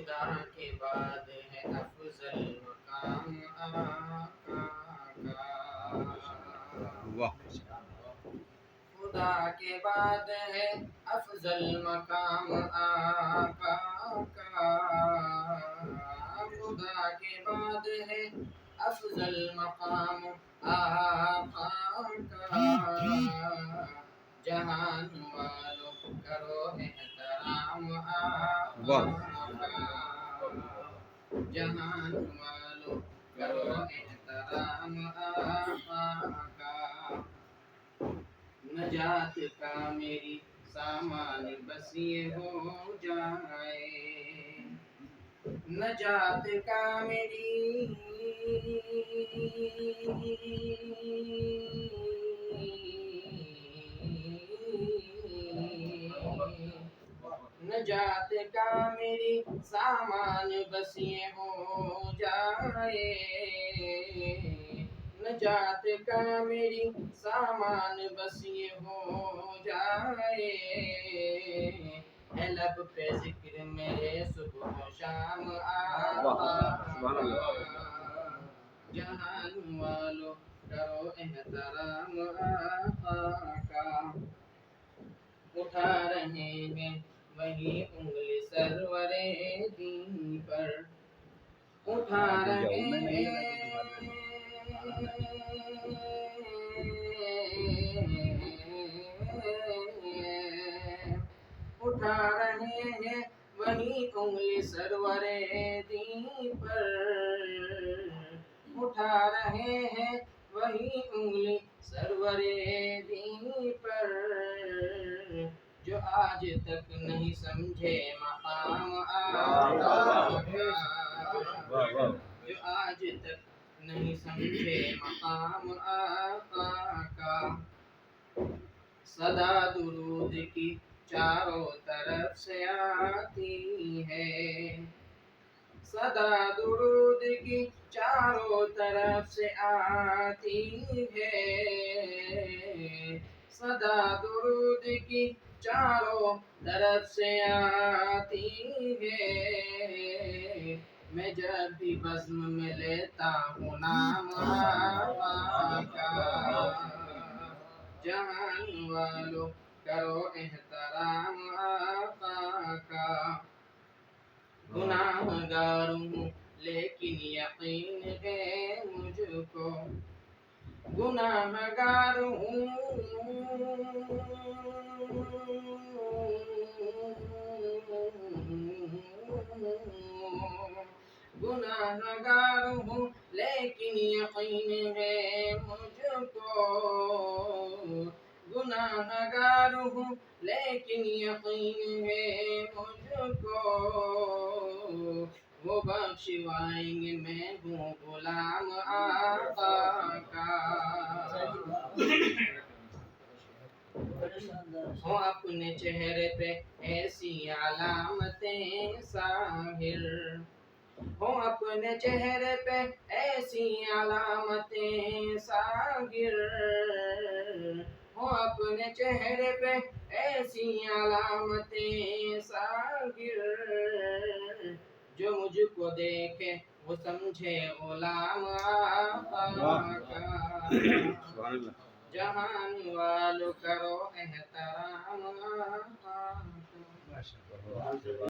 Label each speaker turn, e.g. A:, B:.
A: خدا کے بعد ہے افضل مقام آقا کا۔ خدا کے بعد ہے افضل مقام آقا کا۔ خدا کے بعد ہے افضل مقام آقا کا۔ جہان والوں کرو احترام آقا کا۔ جہان والوں کرو احترام آقا کا۔ نجات کا میری سامان بس یہ ہو جائے۔ نجات کا میری نجات کا میری سامان بس یہ ہو جائے۔ نجات کا میری سامان بس یہ ہو جائے۔ ہے لب پہ ذکر میرے صبح و شام آقا کا۔ جہان والوں کرو احترام آقا کا۔ اٹھا رہے ہیں وہی انگلی سرور دین پر۔ اٹھا رہے ہیں اٹھا رہے ہیں وہی انگلی سرور دین پر۔ اٹھا رہے ہیں وہی انگلی سرور دین پر۔ جو آج تک نہیں سمجھے مقام آقا کا۔ جو آج تک نہیں سمجھے مقام آقا کا۔ صدا درود کی چاروں طرف سے آتی ہے۔ صدا درود کی چاروں طرف سے آتی ہے۔ صدا درود کی چاروں طرف سے آتی ہے۔ میں جب بھی بزم میں لیتا ہوں نام آقا کا۔ جہان والوں کرو احترام آقا کا۔ گناہ گار ہوں لیکن یقین ہے مجھ کو۔ گناہ گار ہوں گناہ گار ہوں لیکن یقین ہے مجھ کو۔ گناہ گار ہوں لیکن یقین ہے مجھ کو۔ وہ بخشوائیں گے میں ہوں غلام آقا کا۔ ہوں اپنے چہرے پہ ایسی علامتیں ظاہر۔ ہوں اپنے چہرے پہ ایسی علامتیں ظاہر۔ ہوں اپنے چہرے پہ ایسی علامتیں ظاہر۔ جو مجھ کو دیکھے وہ سمجھے غلام آقا کا۔ جہان والوں کرو احترام آقا کا۔